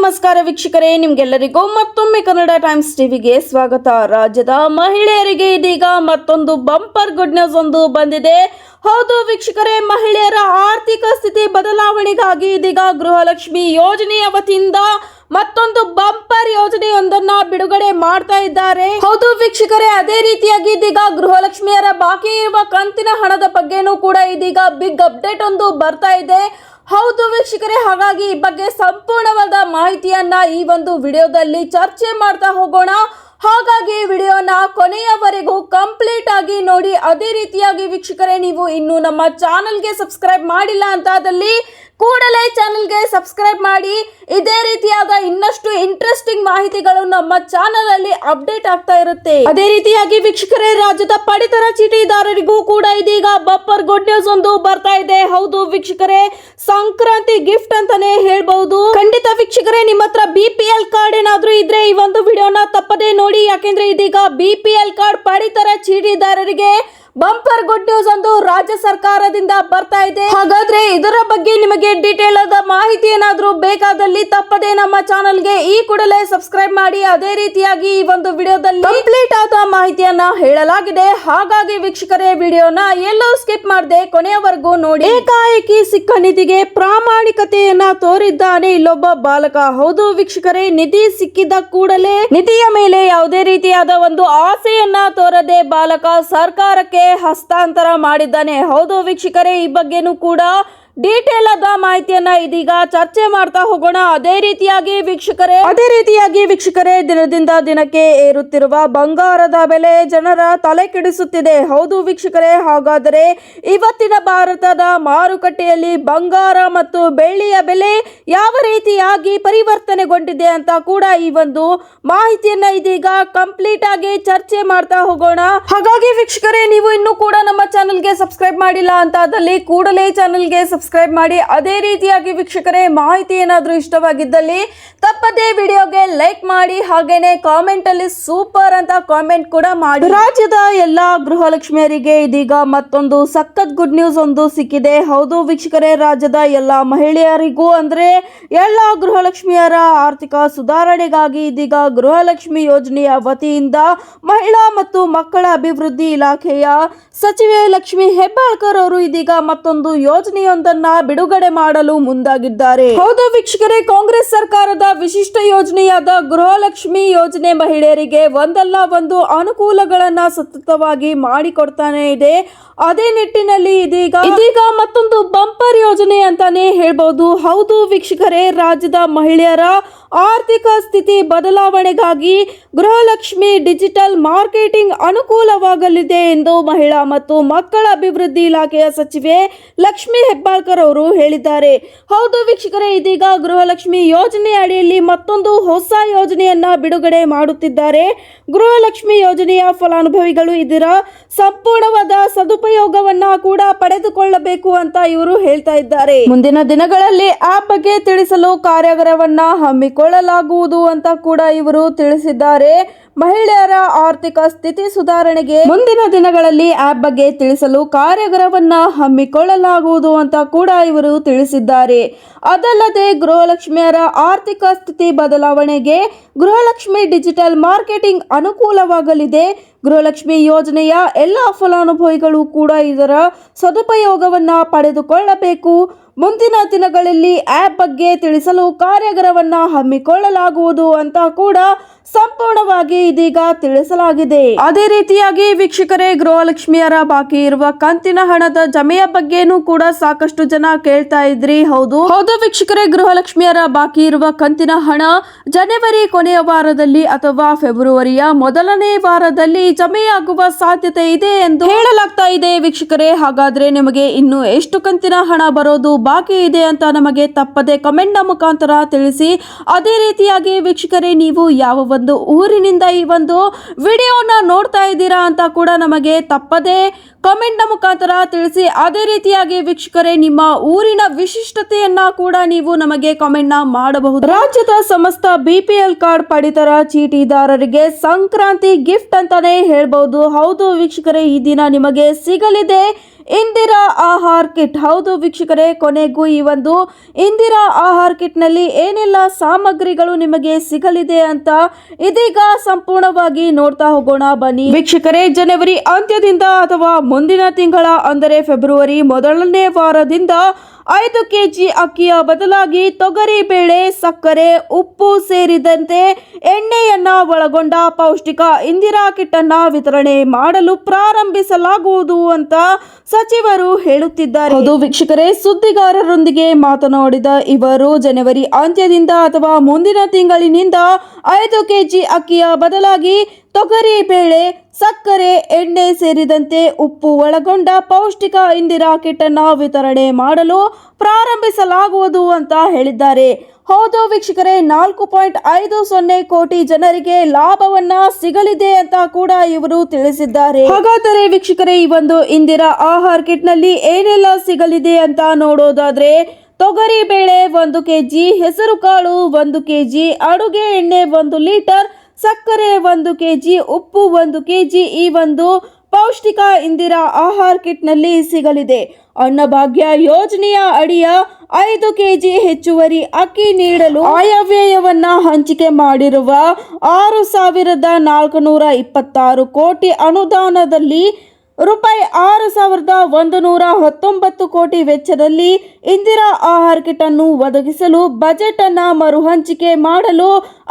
ನಮಸ್ಕಾರ ವೀಕ್ಷಕರೇ, ನಿಮ್ಗೆಲ್ಲರಿಗೂ ಮತ್ತೊಮ್ಮೆ ಕನ್ನಡ ಟೈಮ್ಸ್ ಟಿವಿಗೆ ಸ್ವಾಗತ. ರಾಜ್ಯದ ಮಹಿಳೆಯರಿಗೆ ಇದೀಗ ಮತ್ತೊಂದು ಬಂಪರ್ ಗುಡ್ ನ್ಯೂಸ್ ಒಂದು ಬಂದಿದೆ. ಹೌದು ವೀಕ್ಷಕರೇ, ಮಹಿಳೆಯರ ಆರ್ಥಿಕ ಸ್ಥಿತಿ ಬದಲಾವಣೆಗಾಗಿ ಇದೀಗ ಗೃಹಲಕ್ಷ್ಮಿ ಯೋಜನೆಯ ವತಿಯಿಂದ ಮತ್ತೊಂದು ಬಂಪರ್ ಯೋಜನೆಯೊಂದನ್ನ ಬಿಡುಗಡೆ ಮಾಡ್ತಾ ಇದ್ದಾರೆ. ಹೌದು ವೀಕ್ಷಕರೇ, ಅದೇ ರೀತಿಯಾಗಿ ಇದೀಗ ಗೃಹಲಕ್ಷ್ಮಿಯರ ಬಾಕಿ ಇರುವ ಕಂತಿನ ಹಣದ ಬಗ್ಗೆನೂ ಕೂಡ ಇದೀಗ ಬಿಗ್ ಅಪ್ಡೇಟ್ ಒಂದು ಬರ್ತಾ ಇದೆ. ಹೌದು ವೀಕ್ಷಕರೇ, ಹಾಗಾಗಿ ಈ ಬಗ್ಗೆ ಸಂಪೂರ್ಣವಾದ ಮಾಹಿತಿಯನ್ನ ಈ ಒಂದು ವಿಡಿಯೋದಲ್ಲಿ ಚರ್ಚೆ ಮಾಡ್ತಾ ಹೋಗೋಣ. ಹಾಗಾಗಿ ವಿಡಿಯೋನ ಕೊನೆಯವರೆಗೂ ಕಂಪ್ಲೀಟ್ ಆಗಿ ನೋಡಿ. ಅದೇ ರೀತಿಯಾಗಿ ವೀಕ್ಷಕರೇ, ನೀವು ಇನ್ನು ನಮ್ಮ ಚಾನೆಲ್ಗೆ ಸಬ್ಸ್ಕ್ರೈಬ್ ಮಾಡಿಲ್ಲ ಅಂತಾದಲ್ಲಿ ಕೂಡಲೇ ಚಾನೆಲ್ಗೆ ಸಬ್ಸ್ಕ್ರೈಬ್ ಮಾಡಿ. ಇದೇ ರೀತಿಯಾದ ಇನ್ನಷ್ಟು ಇಂಟ್ರೆಸ್ಟಿಂಗ್ ಮಾಹಿತಿಗಳು ನಮ್ಮ ಚಾನೆಲ್ ಅಲ್ಲಿ ಅಪ್ಡೇಟ್ ಆಗ್ತಾ ಇರುತ್ತೆ. ಅದೇ ರೀತಿಯಾಗಿ ವೀಕ್ಷಕರೇ, ರಾಜ್ಯದ ಪಡಿತರ ಚೀಟಿದಾರರಿಗೂ ಕೂಡ ಇದೀಗ ಬಂಪರ್ ಗುಡ್ ನ್ಯೂಸ್ ಒಂದು ಬರ್ತಾ ಇದೆ. ಹೌದು ವೀಕ್ಷಕರೇ, ಸಂಕ್ರಾಂತಿ ಗಿಫ್ಟ್ ಅಂತಾನೆ ಹೇಳ್ಬಹುದು. ಖಂಡಿತ ವೀಕ್ಷಕರೇ, ನಿಮ್ಮ ಹತ್ರ BPL ಕಾರ್ಡ್ ಏನಾದ್ರೂ ಇದ್ರೆ ಈ ಒಂದು ವಿಡಿಯೋನ ತಪ್ಪದೇ ನೋಡಿ. ಯಾಕೆಂದ್ರೆ ಇದೀಗ BPL ಕಾರ್ಡ್ ಪಡಿತರ ಚೀಟಿದಾರರಿಗೆ ಬಂಪರ್ ಗುಡ್ ನ್ಯೂಸ್ ಒಂದು ರಾಜ್ಯ ಸರ್ಕಾರದಿಂದ ಬರ್ತಾ ಇದೆ. ಹಾಗಾದ್ರೆ ಇದರ ಬಗ್ಗೆ ನಿಮಗೆ ಡೀಟೇಲ್ ಆದ ಮಾಹಿತಿ ಏನಾದ್ರೂ ಬೇಕಾದಲ್ಲಿ ತಪ್ಪದೆ ನಮ್ಮ ಚಾನೆಲ್ಗೆ ಈ ಕೂಡಲೇ ಸಬ್ಸ್ಕ್ರೈಬ್ ಮಾಡಿ. ಅದೇ ರೀತಿಯಾಗಿ ಈ ಒಂದು ವಿಡಿಯೋದಲ್ಲಿ ಕಂಪ್ಲೀಟ್ ಆದ ಮಾಹಿತಿಯನ್ನ ಹೇಳಲಾಗಿದೆ. ಹಾಗಾಗಿ ವೀಕ್ಷಕರೇ, ವಿಡಿಯೋನ ಎಲ್ಲೂ ಸ್ಕಿಪ್ ಮಾಡದೆ ಕೊನೆಯವರೆಗೂ ನೋಡಿ. ಏಕಾಏಕಿ ಸಿಕ್ಕ ನಿಧಿಗೆ ಪ್ರಾಮಾಣಿಕತೆಯನ್ನ ತೋರಿದ್ದಾನೆ ಇಲ್ಲೊಬ್ಬ ಬಾಲಕ. ಹೌದು ವೀಕ್ಷಕರೇ, ನಿಧಿ ಸಿಕ್ಕಿದ ಕೂಡಲೇ ನಿಧಿಯ ಮೇಲೆ ಯಾವುದೇ ರೀತಿಯಾದ ಒಂದು ಆಸೆಯನ್ನ ತೋರದೆ ಬಾಲಕ ಸರ್ಕಾರಕ್ಕೆ ಹಸ್ತಾಂತರ ಮಾಡಿದ್ದಾನೆ. ಹೌದು ವೀಕ್ಷಕರೇ, ಈ ಬಗ್ಗೆನೂ ಕೂಡ ಡೀಟೇಲ್ ಆದ ಮಾಹಿತಿಯನ್ನ ಇದೀಗ ಚರ್ಚೆ ಮಾಡ್ತಾ ಹೋಗೋಣ. ಅದೇ ರೀತಿಯಾಗಿ ವೀಕ್ಷಕರೇ, ದಿನದಿಂದ ದಿನಕ್ಕೆ ಏರುತ್ತಿರುವ ಬಂಗಾರದ ಬೆಲೆ ಜನರ ತಲೆ ಕೆಡಿಸುತ್ತಿದೆ. ಹೌದು ವೀಕ್ಷಕರೇ, ಹಾಗಾದರೆ ಇವತ್ತಿನ ಭಾರತದ ಮಾರುಕಟ್ಟೆಯಲ್ಲಿ ಬಂಗಾರ ಮತ್ತು ಬೆಳ್ಳಿಯ ಬೆಲೆ ಯಾವ ರೀತಿಯಾಗಿ ಪರಿವರ್ತನೆಗೊಂಡಿದೆ ಅಂತ ಕೂಡ ಈ ಒಂದು ಮಾಹಿತಿಯನ್ನ ಇದೀಗ ಕಂಪ್ಲೀಟ್ ಆಗಿ ಚರ್ಚೆ ಮಾಡ್ತಾ ಹೋಗೋಣ. ಹಾಗಾಗಿ ವೀಕ್ಷಕರೇ, ನೀವು ಇನ್ನೂ ಕೂಡ ನಮ್ಮ ಚಾನೆಲ್ಗೆ ಸಬ್ಸ್ಕ್ರೈಬ್ ಮಾಡಿಲ್ಲ ಅಂತಾದಲ್ಲಿ ಕೂಡಲೇ ಚಾನೆಲ್ಗೆ ಸಬ್ಸ್ಕ್ರೈಬ್ ಮಾಡಿ. ಅದೇ ರೀತಿಯಾಗಿ ವೀಕ್ಷಕರೇ, ಮಾಹಿತಿ ಏನಾದ್ರೂ ಇಷ್ಟವಾಗಿದ್ದಲ್ಲಿ ತಪ್ಪದೇ ವಿಡಿಯೋಗೆ ಲೈಕ್ ಮಾಡಿ. ಹಾಗೇನೆ ಕಾಮೆಂಟ್ ಅಲ್ಲಿ ಸೂಪರ್ ಅಂತ ಕಾಮೆಂಟ್ ಕೂಡ ಮಾಡಿ. ರಾಜ್ಯದ ಎಲ್ಲಾ ಗೃಹಲಕ್ಷ್ಮಿಯರಿಗೆ ಇದೀಗ ಮತ್ತೊಂದು ಸಖತ್ ಗುಡ್ ನ್ಯೂಸ್ ಒಂದು ಸಿಕ್ಕಿದೆ. ಹೌದು ವೀಕ್ಷಕರೇ, ರಾಜ್ಯದ ಎಲ್ಲಾ ಮಹಿಳೆಯರಿಗೂ ಅಂದ್ರೆ ಎಲ್ಲಾ ಗೃಹಲಕ್ಷ್ಮಿಯರ ಆರ್ಥಿಕ ಸುಧಾರಣೆಗಾಗಿ ಇದೀಗ ಗೃಹಲಕ್ಷ್ಮಿ ಯೋಜನೆಯ ವತಿಯಿಂದ ಮಹಿಳಾ ಮತ್ತು ಮಕ್ಕಳ ಅಭಿವೃದ್ಧಿ ಇಲಾಖೆಯ ಸಚಿವೆ ಲಕ್ಷ್ಮಿ ಹೆಬ್ಬಾಳ್ಕರ್ ಅವರು ಇದೀಗ ಮತ್ತೊಂದು ಯೋಜನೆಯೊಂದನ್ನ ಬಿಡುಗಡೆ ಮಾಡಲು ಮುಂದಾಗಿದ್ದಾರೆ. ಹೌದು ವೀಕ್ಷಕರೇ, ಕಾಂಗ್ರೆಸ್ ಸರ್ಕಾರದ ವಿಶಿಷ್ಟ ಯೋಜನೆಯಾದ ಗೃಹಲಕ್ಷ್ಮಿ ಯೋಜನೆ ಮಹಿಳೆಯರಿಗೆ ಒಂದಲ್ಲ ಒಂದು ಅನುಕೂಲಗಳನ್ನ ಸತತವಾಗಿ ಮಾಡಿಕೊಡ್ತಾನೆ ಇದೆ. ಅದೇ ನಿಟ್ಟಿನಲ್ಲಿ ಇದೀಗ ಮತ್ತೊಂದು ಬಂಪರ್ ಯೋಜನೆ ಅಂತಾನೆ ಹೇಳ್ಬಹುದು. ಹೌದು ವೀಕ್ಷಕರೇ, ರಾಜ್ಯದ ಮಹಿಳೆಯರ ಆರ್ಥಿಕ ಸ್ಥಿತಿ ಬದಲಾವಣೆಗಾಗಿ ಗೃಹಲಕ್ಷ್ಮಿ ಡಿಜಿಟಲ್ ಮಾರ್ಕೆಟಿಂಗ್ ಅನುಕೂಲವಾಗಲಿದೆ ಎಂದು ಮಹಿಳಾ ಮತ್ತು ಮಕ್ಕಳ ಅಭಿವೃದ್ಧಿ ಇಲಾಖೆಯ ಸಚಿವೆ ಲಕ್ಷ್ಮಿ ಹೆಬ್ಬಾಳ್ಕರ್ ಅವರು ಹೇಳಿದ್ದಾರೆ. ಹೌದು ವೀಕ್ಷಕರೇ, ಇದೀಗ ಗೃಹಲಕ್ಷ್ಮಿ ಯೋಜನೆ ಅಡಿಯಲ್ಲಿ ಮತ್ತೊಂದು ಹೊಸ ಯೋಜನೆಯನ್ನ ಬಿಡುಗಡೆ ಮಾಡುತ್ತಿದ್ದಾರೆ. ಗೃಹಲಕ್ಷ್ಮಿ ಯೋಜನೆಯ ಫಲಾನುಭವಿಗಳು ಇದರ ಸಂಪೂರ್ಣವಾದ ಸದುಪಯೋಗವನ್ನ ಕೂಡ ಪಡೆದುಕೊಳ್ಳಬೇಕು ಅಂತ ಇವರು ಹೇಳ್ತಾ ಇದ್ದಾರೆ. ಮುಂದಿನ ದಿನಗಳಲ್ಲಿ ಆ ಬಗ್ಗೆ ತಿಳಿಸಲು ಕಾರ್ಯಾಗಾರವನ್ನ ಹಮ್ಮಿಕೊಳ್ಳಲಾಗುವುದು ಅಂತ ಕೂಡ ಇವರು ತಿಳಿಸಿದ್ದಾರೆ. ಮಹಿಳೆಯರ ಆರ್ಥಿಕ ಸ್ಥಿತಿ ಸುಧಾರಣೆಗೆ ಮುಂದಿನ ದಿನಗಳಲ್ಲಿ ಆಪ್ ಬಗ್ಗೆ ತಿಳಿಸಲು ಕಾರ್ಯಾಗಾರವನ್ನ ಹಮ್ಮಿಕೊಳ್ಳಲಾಗುವುದು ಅಂತ ಕೂಡ ಇವರು ತಿಳಿಸಿದ್ದಾರೆ. ಅದಲ್ಲದೆ ಗೃಹಲಕ್ಷ್ಮಿಯರ ಆರ್ಥಿಕ ಸ್ಥಿತಿ ಬದಲಾವಣೆಗೆ ಗೃಹಲಕ್ಷ್ಮಿ ಡಿಜಿಟಲ್ ಮಾರ್ಕೆಟಿಂಗ್ ಅನುಕೂಲವಾಗಲಿದೆ. ಗೃಹಲಕ್ಷ್ಮಿ ಯೋಜನೆಯ ಎಲ್ಲ ಫಲಾನುಭವಿಗಳು ಕೂಡ ಇದರ ಸದುಪಯೋಗವನ್ನ ಪಡೆದುಕೊಳ್ಳಬೇಕು. ಮುಂದಿನ ದಿನಗಳಲ್ಲಿ ಆಪ್ ಬಗ್ಗೆ ತಿಳಿಸಲು ಕಾರ್ಯಾಗಾರವನ್ನ ಹಮ್ಮಿಕೊಳ್ಳಲಾಗುವುದು ಅಂತ ಕೂಡ ಸಂಪೂರ್ಣವಾಗಿ ಇದೀಗ ತಿಳಿಸಲಾಗಿದೆ. ಅದೇ ರೀತಿಯಾಗಿ ವೀಕ್ಷಕರೇ, ಗೃಹಲಕ್ಷ್ಮಿಯರ ಬಾಕಿ ಇರುವ ಕಂತಿನ ಹಣದ ಜಮೆಯ ಬಗ್ಗೆನೂ ಕೂಡ ಸಾಕಷ್ಟು ಜನ ಕೇಳ್ತಾ ಇದ್ರಿ. ಹೌದು ವೀಕ್ಷಕರೇ, ಗೃಹಲಕ್ಷ್ಮಿಯರ ಬಾಕಿ ಇರುವ ಕಂತಿನ ಹಣ ಜನವರಿ ಕೊನೆಯ ವಾರದಲ್ಲಿ ಅಥವಾ ಫೆಬ್ರವರಿಯ ಮೊದಲನೇ ವಾರದಲ್ಲಿ ಜಮೆಯಾಗುವ ಸಾಧ್ಯತೆ ಇದೆ ಎಂದು ಹೇಳಲಾಗ್ತಾ ಇದೆ. ವೀಕ್ಷಕರೇ, ಹಾಗಾದ್ರೆ ನಿಮಗೆ ಇನ್ನು ಎಷ್ಟು ಕಂತಿನ ಹಣ ಬರೋದು ಬಾಕಿ ಇದೆ ಅಂತ ನಮಗೆ ತಪ್ಪದೆ ಕಮೆಂಟ್ ನ ಮುಖಾಂತರ ತಿಳಿಸಿ. ಅದೇ ರೀತಿಯಾಗಿ ವೀಕ್ಷಕರೇ, ನೀವು ಯಾವ ಒಂದು ಊರಿನಿಂದ ಈ ಒಂದು ವಿಡಿಯೋನ ನೋಡ್ತಾ ಇದ್ದೀರಾ ಅಂತ ಕೂಡ ನಮಗೆ ತಪ್ಪದೆ ಕಮೆಂಟ್ ನ ಮುಖಾಂತರ ತಿಳಿಸಿ. ಅದೇ ರೀತಿಯಾಗಿ ವೀಕ್ಷಕರೇ, ನಿಮ್ಮ ಊರಿನ ವಿಶಿಷ್ಟತೆಯನ್ನ ಕೂಡ ನೀವು ನಮಗೆ ಕಮೆಂಟ್ ನ ಮಾಡಬಹುದು. ರಾಜ್ಯದ ಸಮಸ್ತ BPL ಕಾರ್ಡ್ ಪಡಿತರ ಚೀಟಿದಾರರಿಗೆ ಸಂಕ್ರಾಂತಿ ಗಿಫ್ಟ್ ಅಂತಾನೆ ಹೇಳ್ಬಹುದು. ಹೌದು ವೀಕ್ಷಕರೇ, ಈ ದಿನ ನಿಮಗೆ ಸಿಗಲಿದೆ ಇಂದಿರಾ ಆಹಾರ್ ಕಿಟ್. ಹೌದು ವೀಕ್ಷಕರೇ, ಕೊನೆಗೂ ಈ ಒಂದು ಇಂದಿರಾ ಆಹಾರ್ ಕಿಟ್ನಲ್ಲಿ ಏನೆಲ್ಲ ಸಾಮಗ್ರಿಗಳು ನಿಮಗೆ ಸಿಗಲಿದೆ ಅಂತ ಇದೀಗ ಸಂಪೂರ್ಣವಾಗಿ ನೋಡ್ತಾ ಹೋಗೋಣ ಬನ್ನಿ ವೀಕ್ಷಕರೇ. ಜನವರಿ ಅಂತ್ಯದಿಂದ ಅಥವಾ ಮುಂದಿನ ತಿಂಗಳ ಅಂದರೆ ಫೆಬ್ರವರಿ ಮೊದಲನೇ ವಾರದಿಂದ 5 ಕೆಜಿ ಅಕ್ಕಿಯ ಬದಲಾಗಿ ತೊಗರಿ ಬೇಳೆ, ಸಕ್ಕರೆ, ಉಪ್ಪು ಸೇರಿದಂತೆ ಎಣ್ಣೆಯನ್ನ ಒಳಗೊಂಡ ಪೌಷ್ಟಿಕ ಇಂದಿರಾ ಕಿಟ್ ಅನ್ನ ವಿತರಣೆ ಮಾಡಲು ಪ್ರಾರಂಭಿಸಲಾಗುವುದು ಅಂತ ಸಚಿವರು ಹೇಳುತ್ತಿದ್ದಾರೆ. ಹೌದು ವೀಕ್ಷಕರೇ, ಸುದ್ದಿಗಾರರೊಂದಿಗೆ ಮಾತನಾಡಿದ ಇವರು ಜನವರಿ ಅಂತ್ಯದಿಂದ ಅಥವಾ ಮುಂದಿನ ತಿಂಗಳಿನಿಂದ 5 ಕೆಜಿ ಅಕ್ಕಿಯ ಬದಲಾಗಿ ತೊಗರಿ ಬೇಳೆ, ಸಕ್ಕರೆ, ಎಣ್ಣೆ ಸೇರಿದಂತೆ ಉಪ್ಪು ಒಳಗೊಂಡ ಪೌಷ್ಟಿಕ ಇಂದಿರಾ ಕಿಟ್ ಅನ್ನ ವಿತರಣೆ ಮಾಡಲು ಪ್ರಾರಂಭಿಸಲಾಗುವುದು ಅಂತ ಹೇಳಿದ್ದಾರೆ. ಹೌದು ವೀಕ್ಷಕರೇ, 4.50 ಕೋಟಿ ಜನರಿಗೆ ಲಾಭವನ್ನ ಸಿಗಲಿದೆ ಅಂತ ಕೂಡ ಇವರು ತಿಳಿಸಿದ್ದಾರೆ. ಹಾಗಾದರೆ ವೀಕ್ಷಕರೇ, ಈ ಒಂದು ಇಂದಿರಾ ಆಹಾರ್ ಕಿಟ್ ನಲ್ಲಿ ಏನೆಲ್ಲ ಸಿಗಲಿದೆ ಅಂತ ನೋಡೋದಾದ್ರೆ, ತೊಗರಿ ಬೇಳೆ 1 ಕೆಜಿ, ಹೆಸರು ಕಾಳು 1 ಕೆಜಿ, ಅಡುಗೆ ಎಣ್ಣೆ 1 ಲೀಟರ್, ಸಕ್ಕರೆ 1 ಕೆಜಿ, ಉಪ್ಪು 1 ಕೆಜಿ ಈ ಒಂದು ಪೌಷ್ಟಿಕ ಇಂದಿರಾ ಆಹಾರ್ ಕಿಟ್ ನಲ್ಲಿ ಸಿಗಲಿದೆ. ಅನ್ನಭಾಗ್ಯ ಯೋಜನೆಯ ಅಡಿಯ 5 ಕೆಜಿ ಹೆಚ್ಚುವರಿ ಅಕ್ಕಿ ನೀಡಲು ಆಯವ್ಯಯವನ್ನ ಹಂಚಿಕೆ ಮಾಡಿರುವ 6,426 ಕೋಟಿ ಅನುದಾನದಲ್ಲಿ ರೂಪಾಯಿ 6,119 ಕೋಟಿ ವೆಚ್ಚದಲ್ಲಿ ಇಂದಿರಾ ಆಹಾರ್ ಕಿಟ್ ಅನ್ನು ಒದಗಿಸಲು ಬಜೆಟ್ ಅನ್ನ ಮರು ಹಂಚಿಕೆ ಮಾಡಲು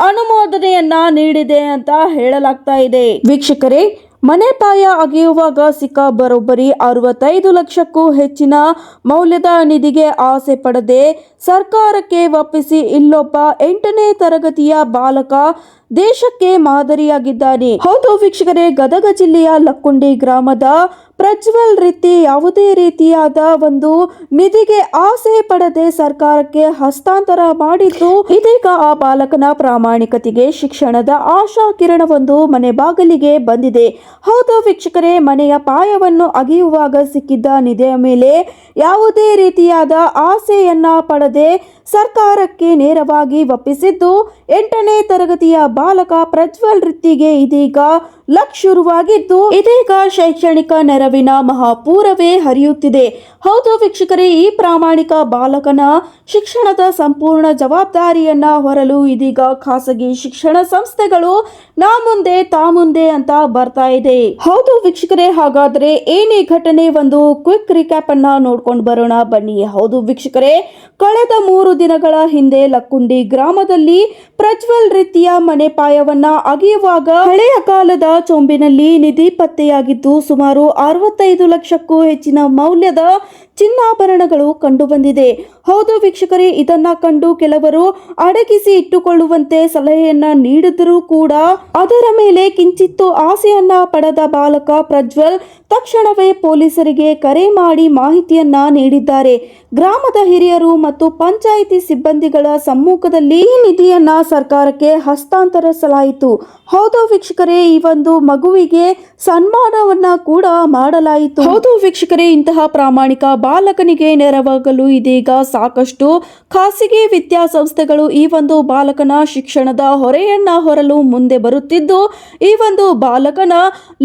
ಅನುಮೋದನೆಯನ್ನ ನೀಡಿದೆ ಅಂತ ಹೇಳಲಾಗ್ತಾ ಇದೆ. ವೀಕ್ಷಕರೇ, ಮನೆ ಪಾಯ ಅಗೆಯುವಾಗ ಸಿಕ್ಕ ಬರೋಬ್ಬರಿ 65 ಲಕ್ಷಕ್ಕೂ ಹೆಚ್ಚಿನ ಮೌಲ್ಯದ ನಿಧಿಗೆ ಆಸೆ ಪಡದೆ ಸರ್ಕಾರಕ್ಕೆ ಒಪ್ಪಿಸಿ ಇಲ್ಲೊಬ್ಬ 8ನೇ ತರಗತಿಯ ಬಾಲಕ ದೇಶಕ್ಕೆ ಮಾದರಿಯಾಗಿದ್ದಾನೆ. ಹೌದು ವೀಕ್ಷಕರೇ, ಗದಗ ಜಿಲ್ಲೆಯ ಲಕ್ಕುಂಡಿ ಗ್ರಾಮದ ಪ್ರಜ್ವಲ್ ರೀತಿ ಯಾವುದೇ ರೀತಿಯಾದ ಒಂದು ನಿಧಿಗೆ ಆಸೆ ಪಡದೆ ಸರ್ಕಾರಕ್ಕೆ ಹಸ್ತಾಂತರ ಮಾಡಿದ್ದು ಇದೀಗ ಆ ಬಾಲಕನ ಪ್ರಾಮಾಣಿಕತೆಗೆ ಶಿಕ್ಷಣದ ಆಶಾ ಕಿರಣವೊಂದು ಮನೆ ಬಾಗಿಲಿಗೆ ಬಂದಿದೆ. ಹೌದು ವೀಕ್ಷಕರೇ, ಮನೆಯ ಪಾಯವನ್ನು ಅಗೆಯುವಾಗ ಸಿಕ್ಕಿದ್ದ ನಿಧಿಯ ಮೇಲೆ ಯಾವುದೇ ರೀತಿಯಾದ ಆಸೆಯನ್ನ ಪಡದೆ ಸರ್ಕಾರಕ್ಕೆ ನೇರವಾಗಿ ಒಪ್ಪಿಸಿದ್ದು 8ನೇ ತರಗತಿಯ ಬಾಲಕ ಪ್ರಜ್ವಲ್ ರೀತಿಗೆ ಇದೀಗ ಲಕ್ ಶುರುವಾಗಿದ್ದು ಇದೀಗ ಶೈಕ್ಷಣಿಕ ನೆರವಿನ ಮಹಾಪೂರವೇ ಹರಿಯುತ್ತಿದೆ. ಹೌದು ವೀಕ್ಷಕರೇ, ಈ ಪ್ರಾಮಾಣಿಕ ಬಾಲಕನ ಶಿಕ್ಷಣದ ಸಂಪೂರ್ಣ ಜವಾಬ್ದಾರಿಯನ್ನ ಹೊರಲು ಇದೀಗ ಖಾಸಗಿ ಶಿಕ್ಷಣ ಸಂಸ್ಥೆಗಳು ನಾ ಮುಂದೆ ತಾ ಮುಂದೆ ಅಂತ ಬರ್ತಾ ಇದೆ. ಹೌದು ವೀಕ್ಷಕರೇ, ಹಾಗಾದ್ರೆ ಏನೇ ಘಟನೆ ಒಂದು ಕ್ವಿಕ್ ರಿಕ್ಯಾಪ್ ಅನ್ನ ನೋಡ್ಕೊಂಡು ಬರೋಣ ಬನ್ನಿ. ಹೌದು ವೀಕ್ಷಕರೇ, ಕಳೆದ 3 ದಿನಗಳ ಹಿಂದೆ ಲಕ್ಕುಂಡಿ ಗ್ರಾಮದಲ್ಲಿ ಪ್ರಜ್ವಲ್ ರೀತಿಯ ಮನೆ ಪಾಯವನ್ನ ಅಗೆಯುವಾಗ ಹಳೆಯ ಕಾಲದ ಚೊಂಬಿನಲ್ಲಿ ನಿಧಿ ಪತ್ತೆಯಾಗಿದ್ದು ಸುಮಾರು 65 ಲಕ್ಷಕ್ಕೂ ಹೆಚ್ಚಿನ ಮೌಲ್ಯದ ಚಿನ್ನಾಭರಣಗಳು ಕಂಡುಬಂದಿದೆ. ಹೌದು ವೀಕ್ಷಕರೇ, ಇದನ್ನ ಕಂಡು ಕೆಲವರು ಅಡಗಿಸಿ ಇಟ್ಟುಕೊಳ್ಳುವಂತೆ ಸಲಹೆಯನ್ನ ನೀಡಿದರೂ ಕೂಡ ಅದರ ಮೇಲೆ ಕಿಂಚಿತ್ತು ಆಸೆಯನ್ನ ಪಡೆದ ಬಾಲಕ ಪ್ರಜ್ವಲ್ ತಕ್ಷಣವೇ ಪೊಲೀಸರಿಗೆ ಕರೆ ಮಾಡಿ ಮಾಹಿತಿಯನ್ನ ನೀಡಿದ್ದಾರೆ. ಗ್ರಾಮದ ಹಿರಿಯರು ಮತ್ತು ಪಂಚಾಯಿತಿ ಸಿಬ್ಬಂದಿಗಳ ಸಮ್ಮುಖದಲ್ಲಿ ಈ ನಿಧಿಯನ್ನ ಸರ್ಕಾರಕ್ಕೆ ಹಸ್ತಾಂತರಿಸಲಾಯಿತು. ಹೌದು ವೀಕ್ಷಕರೇ, ಈ ಒಂದು ಮಗುವಿಗೆ ಸನ್ಮಾನವನ್ನ ಕೂಡ ಮಾಡಲಾಯಿತು. ಹೌದು ವೀಕ್ಷಕರೇ, ಇಂತಹ ಪ್ರಾಮಾಣಿಕ ಬಾಲಕನಿಗೆ ನೆರವಾಗಲು ಇದೀಗ ಸಾಕಷ್ಟು ಖಾಸಗಿ ವಿದ್ಯಾಸಂಸ್ಥೆಗಳು ಈ ಒಂದು ಬಾಲಕನ ಶಿಕ್ಷಣದ ಹೊರೆಯನ್ನ ಹೊರಲು ಮುಂದೆ ಬರುತ್ತಿದ್ದು ಈ ಒಂದು ಬಾಲಕನ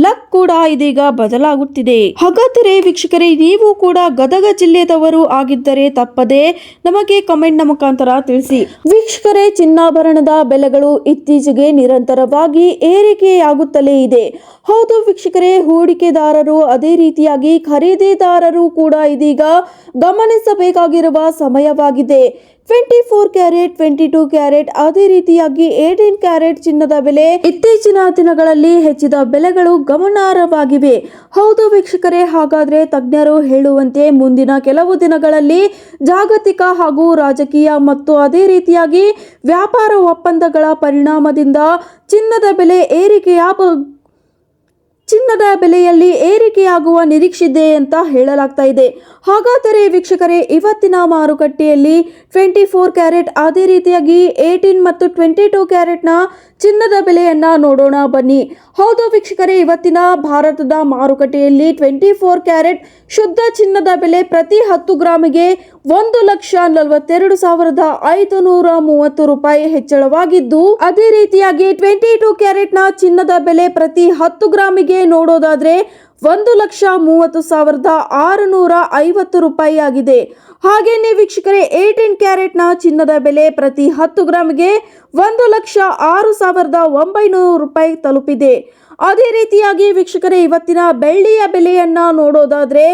ಲಕ್ ಕೂಡ ಇದೀಗ ಬದಲಾಗುತ್ತಿದೆ. ಹಾಗಾದರೆ ವೀಕ್ಷಕರೇ, ನೀವು ಕೂಡ ಗದಗ ಜಿಲ್ಲೆದವರು ಆಗಿದ್ದರೆ ತಪ್ಪದೆ ನಮಗೆ ಕಮೆಂಟ್ ಮುಖಾಂತರ ತಿಳಿಸಿ. ವೀಕ್ಷಕರೇ, ಚಿನ್ನಾಭರಣದ ಬೆಲೆಗಳು ಇತ್ತೀಚೆಗೆ ನಿರಂತರವಾಗಿ ಏರಿಕೆಯಾಗುತ್ತಲೇ ಇದೆ. ಹೌದು ವೀಕ್ಷಕರೇ, ಹೂಡಿಕೆದಾರರು ಅದೇ ರೀತಿಯಾಗಿ ಖರೀದಿದಾರರು ಕೂಡ ಇದೀಗ ಗಮನಿಸಬೇಕಾಗಿರುವ ಸಮಯವಾಗಿದೆ. 24 ಕ್ಯಾರೆಟ್, 22 ಕ್ಯಾರೆಟ್, ಅದೇ ರೀತಿಯಾಗಿ 18 ಕ್ಯಾರೆಟ್ ಚಿನ್ನದ ಬೆಲೆ ಇತ್ತೀಚಿನ ದಿನಗಳಲ್ಲಿ ಹೆಚ್ಚಿದ ಬೆಲೆಗಳು ಗಮನಾರ್ಹವಾಗಿವೆ. ಹೌದು ವೀಕ್ಷಕರೇ, ಹಾಗಾದ್ರೆ ತಜ್ಞರು ಹೇಳುವಂತೆ ಮುಂದಿನ ಕೆಲವು ದಿನಗಳಲ್ಲಿ ಜಾಗತಿಕ ಹಾಗೂ ರಾಜಕೀಯ ಮತ್ತು ಅದೇ ರೀತಿಯಾಗಿ ವ್ಯಾಪಾರ ಒಪ್ಪಂದಗಳ ಪರಿಣಾಮದಿಂದ ಚಿನ್ನದ ಬೆಲೆಯಲ್ಲಿ ಏರಿಕೆಯಾಗುವ ನಿರೀಕ್ಷೆ ಇದೆ ಅಂತ ಹೇಳಲಾಗ್ತಾ ಇದೆ. ಹಾಗಾದರೆ ವೀಕ್ಷಕರೇ, ಇವತ್ತಿನ ಮಾರುಕಟ್ಟೆಯಲ್ಲಿ 24 ಕ್ಯಾರೆಟ್ ಅದೇ ರೀತಿಯಾಗಿ 18 ಮತ್ತು 22 ಕ್ಯಾರೆಟ್ನ ಚಿನ್ನದ ಬೆಲೆಯನ್ನ ನೋಡೋಣ ಬನ್ನಿ. ಹೌದು ವೀಕ್ಷಕರೇ, ಇವತ್ತಿನ ಭಾರತದ ಮಾರುಕಟ್ಟೆಯಲ್ಲಿ 24 ಕ್ಯಾರೆಟ್ ಶುದ್ಧ ಚಿನ್ನದ ಬೆಲೆ ಪ್ರತಿ 10 ಗ್ರಾಮಿಗೆ 1,42,530 ರೂಪಾಯಿ ಹೆಚ್ಚಳವಾಗಿದ್ದು, ಅದೇ ರೀತಿಯಾಗಿ 22 ಕ್ಯಾರೆಟ್ನ ಚಿನ್ನದ ಬೆಲೆ ಪ್ರತಿ 10 ಗ್ರಾಮಿಗೆ ನೋಡೋದಾದ್ರೆ 1,30,650 ರೂಪಾಯಿ ಆಗಿದೆ. ಹಾಗೇನೆ ವೀಕ್ಷಕರೇ 18 ಕ್ಯಾರೆಟ್ನ ಚಿನ್ನದ ಬೆಲೆ ಪ್ರತಿ 10 ಗ್ರಾಮಿಗೆ 1,06,900 ರೂಪಾಯಿ ತಲುಪಿದೆ. ಅದೇ ರೀತಿಯಾಗಿ ವೀಕ್ಷಕರೇ ಇವತ್ತಿನ ಬೆಳ್ಳಿಯ ಬೆಲೆಯನ್ನ ನೋಡೋದಾದ್ರೆ,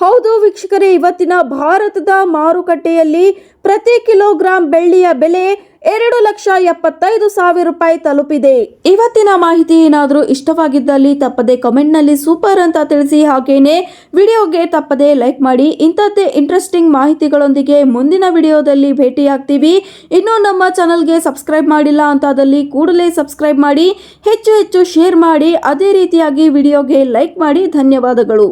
ಹೌದು ವೀಕ್ಷಕರೇ, ಇವತ್ತಿನ ಭಾರತದ ಮಾರುಕಟ್ಟೆಯಲ್ಲಿ ಪ್ರತಿ ಕಿಲೋಗ್ರಾಂ ಬೆಳ್ಳಿಯ ಬೆಲೆ 2,75,000 ರೂಪಾಯಿ ತಲುಪಿದೆ. ಇವತ್ತಿನ ಮಾಹಿತಿ ಏನಾದರೂ ಇಷ್ಟವಾಗಿದ್ದಲ್ಲಿ ತಪ್ಪದೆ ಕಮೆಂಟ್ನಲ್ಲಿ ಸೂಪರ್ ಅಂತ ತಿಳಿಸಿ. ಹಾಗೇನೆ ವಿಡಿಯೋಗೆ ತಪ್ಪದೆ ಲೈಕ್ ಮಾಡಿ. ಇಂಥದ್ದೇ ಇಂಟ್ರೆಸ್ಟಿಂಗ್ ಮಾಹಿತಿಗಳೊಂದಿಗೆ ಮುಂದಿನ ವಿಡಿಯೋದಲ್ಲಿ ಭೇಟಿಯಾಗ್ತೀವಿ. ಇನ್ನೂ ನಮ್ಮ ಚಾನಲ್ಗೆ ಸಬ್ಸ್ಕ್ರೈಬ್ ಮಾಡಿಲ್ಲ ಅಂತಾದಲ್ಲಿ ಕೂಡಲೇ ಸಬ್ಸ್ಕ್ರೈಬ್ ಮಾಡಿ, ಹೆಚ್ಚು ಶೇರ್ ಮಾಡಿ, ಅದೇ ರೀತಿಯಾಗಿ ವಿಡಿಯೋಗೆ ಲೈಕ್ ಮಾಡಿ. ಧನ್ಯವಾದಗಳು.